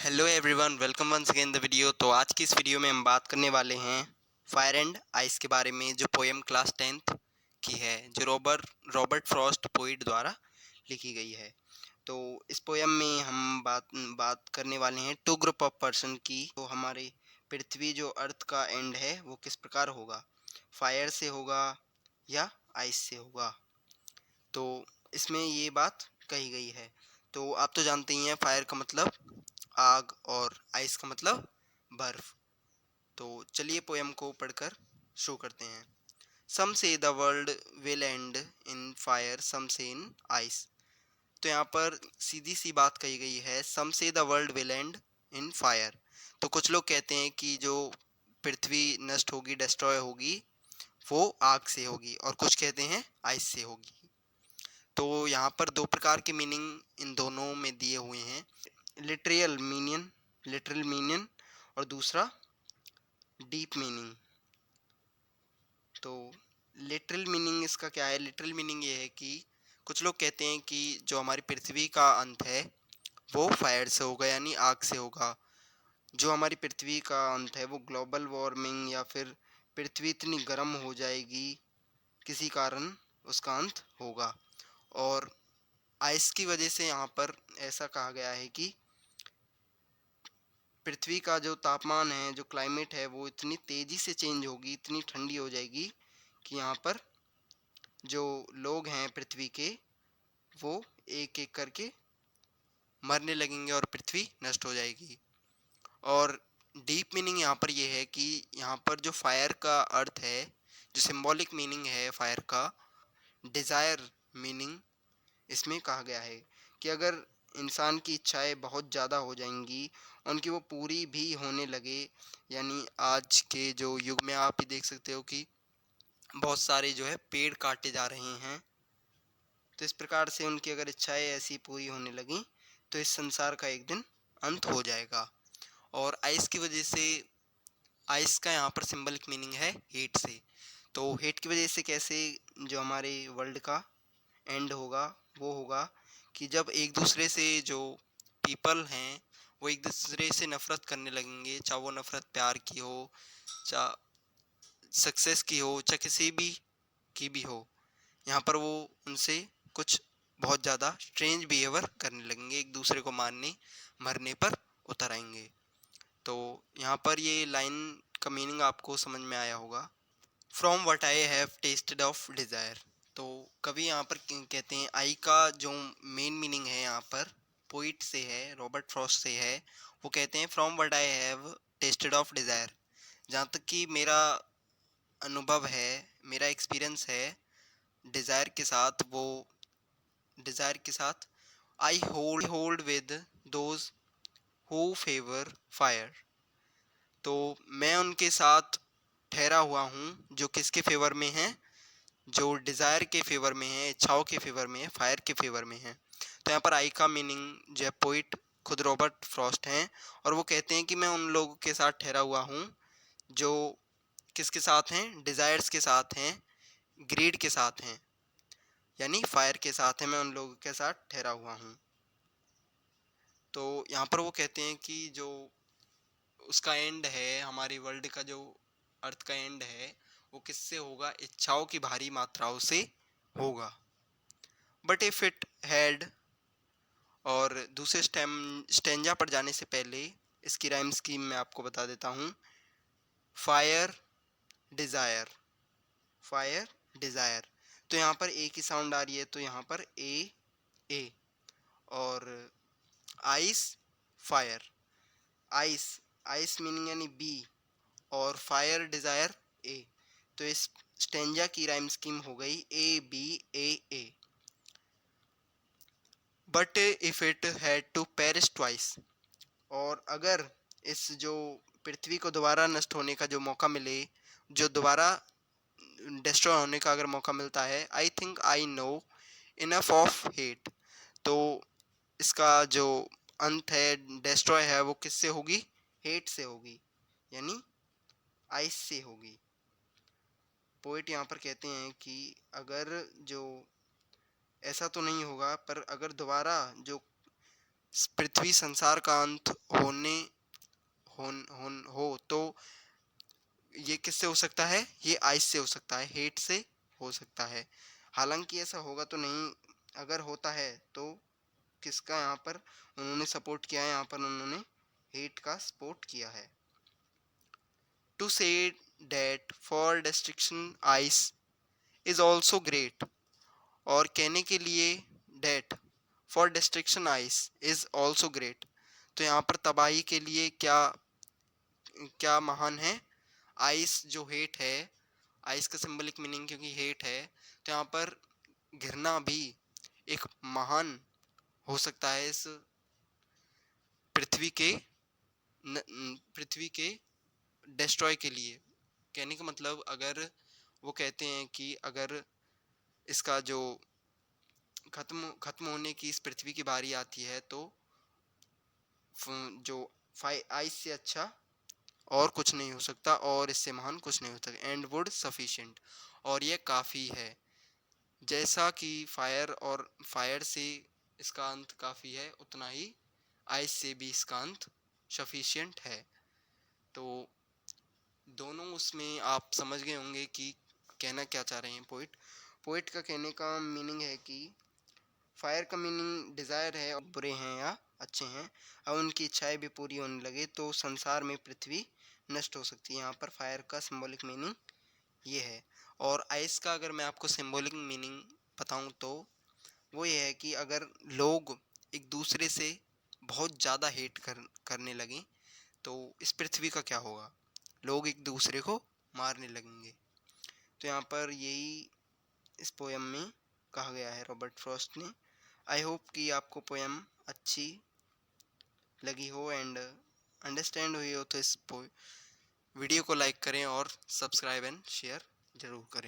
Hello everyone, welcome once again the video. तो आज की इस वीडियो में हम बात करने वाले हैं फायर एंड आइस के बारे में, जो पोएम क्लास 10th की है, जो रॉबर्ट फ्रॉस्ट पोइट द्वारा लिखी गई है। तो इस पोएम में हम बात करने वाले हैं टू ग्रुप ऑफ पर्सन की। तो हमारे पृथ्वी जो अर्थ का एंड है वो किस प्रकार होगा, फायर से होगा या आइस से होगा। तो इसमें ये बात कही गई है। तो आप तो जानते ही हैं, फायर का मतलब आग और आइस का मतलब बर्फ। तो चलिए पोएम को पढ़कर शुरू करते हैं। Some say the world will end in fire, some say in ice. तो यहाँ पर सीधी सी बात कही गई है, सम say the world will end in fire. तो कुछ लोग कहते हैं कि जो पृथ्वी नष्ट होगी, डिस्ट्रॉय होगी, वो आग से होगी, और कुछ कहते हैं आइस से होगी। तो यहाँ पर दो प्रकार के मीनिंग इन दोनों में दिए हुए हैं। लिटरल मीनिंग और दूसरा डीप मीनिंग। तो लिटरल मीनिंग इसका क्या है? लिटरल मीनिंग ये है कि कुछ लोग कहते हैं कि जो हमारी पृथ्वी का अंत है वो फायर से होगा, यानी आग से होगा। जो हमारी पृथ्वी का अंत है वो ग्लोबल वार्मिंग या फिर पृथ्वी इतनी गर्म हो जाएगी, किसी कारण उसका अंत होगा। और आइस की वजह से यहाँ पर ऐसा कहा गया है कि पृथ्वी का जो तापमान है, जो क्लाइमेट है, वो इतनी तेज़ी से चेंज होगी, इतनी ठंडी हो जाएगी कि यहाँ पर जो लोग हैं पृथ्वी के, वो एक एक करके मरने लगेंगे और पृथ्वी नष्ट हो जाएगी। और डीप मीनिंग यहाँ पर ये है कि यहाँ पर जो फायर का अर्थ है, जो सिंबॉलिक मीनिंग है फायर का, डिज़ायर मीनिंग इसमें कहा गया है कि अगर इंसान की इच्छाएं बहुत ज़्यादा हो जाएंगी, उनकी वो पूरी भी होने लगे, यानी आज के जो युग में आप ही देख सकते हो कि बहुत सारे जो है पेड़ काटे जा रहे हैं। तो इस प्रकार से उनकी अगर इच्छाएं ऐसी पूरी होने लगी तो इस संसार का एक दिन अंत हो जाएगा। और आइस की वजह से, आइस का यहाँ पर सिंबलिक मीनिंग है हेट से। तो हेट की वजह से कैसे जो हमारे वर्ल्ड का एंड होगा, वो होगा कि जब एक दूसरे से जो पीपल हैं वो एक दूसरे से नफ़रत करने लगेंगे, चाहे वो नफ़रत प्यार की हो, चाहे सक्सेस की हो, चाहे किसी भी की भी हो। यहाँ पर वो उनसे कुछ बहुत ज़्यादा स्ट्रेंज बिहेवियर करने लगेंगे, एक दूसरे को मारने मरने पर उतर आएंगे। तो यहाँ पर ये लाइन का मीनिंग आपको समझ में आया होगा, from what I have tested of desire. तो कवि यहाँ पर कहते हैं, आई का जो मेन मीनिंग है यहाँ पर पोइट से है, रॉबर्ट फ्रॉस्ट से है। वो कहते हैं from what I have tested of desire. जहाँ तक कि मेरा अनुभव है, मेरा एक्सपीरियंस है डिज़ायर के साथ, वो डिज़ायर के साथ, I hold with those who favour fire. तो मैं उनके साथ ठहरा हुआ हूँ जो किसके फेवर में है, जो डिज़ायर के फेवर में है, इच्छाओं के फेवर में है, फायर के फेवर में है। तो यहाँ पर आई का मीनिंग जो है, पोइट खुद रॉबर्ट फ्रॉस्ट हैं, और वो कहते हैं कि मैं उन लोगों के साथ ठहरा हुआ हूँ जो किसके साथ हैं, डिज़ायर्स के साथ हैं, ग्रीड के साथ हैं, यानी फायर के साथ हैं। मैं उन लोगों के साथ ठहरा हुआ हूँ। तो यहाँ पर वो कहते हैं कि जो उसका एंड है, हमारी वर्ल्ड का जो अर्थ का एंड है, वो किससे होगा, इच्छाओं की भारी मात्राओं से होगा। बट इफ इट हैड, और दूसरे स्टेंजा पर जाने से पहले इसकी राइम स्कीम मैं आपको बता देता हूँ। Fire desire, fire desire. तो यहाँ पर ए की साउंड आ रही है, तो यहाँ पर ए। और ice fire, ice, ice meaning यानी बी, और फायर डिज़ायर ए। तो इस स्टेंजा की राइम स्कीम हो गई A B A A। But if it had to perish twice, और अगर इस जो पृथ्वी को दोबारा नष्ट होने का जो मौका मिले, जो दोबारा डिस्ट्रॉय होने का अगर मौका मिलता है, I think I know enough of hate. तो इसका जो अंत है, डिस्ट्रॉय है, वो किससे होगी, हेट से होगी, यानी आइस से होगी। पोइट यहाँ पर कहते हैं कि अगर जो ऐसा तो नहीं होगा, पर अगर दोबारा जो पृथ्वी संसार का अंत होने हो तो ये किससे हो सकता है? ये आइस से हो सकता है, हेट से हो सकता है। हालांकि ऐसा होगा तो नहीं, अगर होता है तो किसका यहाँ पर उन्होंने सपोर्ट किया है? यहाँ पर उन्होंने हेट का सपोर्ट किया है। To say that for destruction ice is also great, और कहने के लिए that for destruction ice is also great, तो यहाँ पर तबाही के लिए क्या क्या महान है? आइस जो हेट है, आइस का सिंबलिक मीनिंग क्योंकि हेट है, तो यहाँ पर घिरना भी एक महान हो सकता है इस पृथ्वी के पृथ्वी के डिस्ट्रॉय के लिए। कहने का मतलब, अगर वो कहते हैं कि अगर इसका जो खत्म खत्म होने की इस पृथ्वी की बारी आती है तो जो आइस से अच्छा और कुछ नहीं हो सकता, और इससे महान कुछ नहीं हो सकता। एंड वुड सफिशिएंट, और यह काफ़ी है। जैसा कि फायर से इसका अंत काफ़ी है, उतना ही आइस से भी इसका अंत सफिशिएंट है। तो दोनों उसमें आप समझ गए होंगे कि कहना क्या चाह रहे हैं पोइट। पोइट का कहने का मीनिंग है कि फायर का मीनिंग डिज़ायर है, और बुरे हैं या अच्छे हैं, और उनकी इच्छाएं भी पूरी होने लगे तो संसार में पृथ्वी नष्ट हो सकती है। यहाँ पर फायर का सिंबॉलिक मीनिंग ये है। और आइस का अगर मैं आपको सिंबॉलिक मीनिंग बताऊं तो वो ये है कि अगर लोग एक दूसरे से बहुत ज़्यादा करने लगें तो इस पृथ्वी का क्या होगा? लोग एक दूसरे को मारने लगेंगे। तो यहाँ पर यही इस पोयम में कहा गया है रॉबर्ट फ्रॉस्ट ने। आई होप कि आपको पोयम अच्छी लगी हो एंड अंडरस्टैंड हुई हो, तो इस वीडियो को लाइक करें और सब्सक्राइब एंड शेयर ज़रूर करें।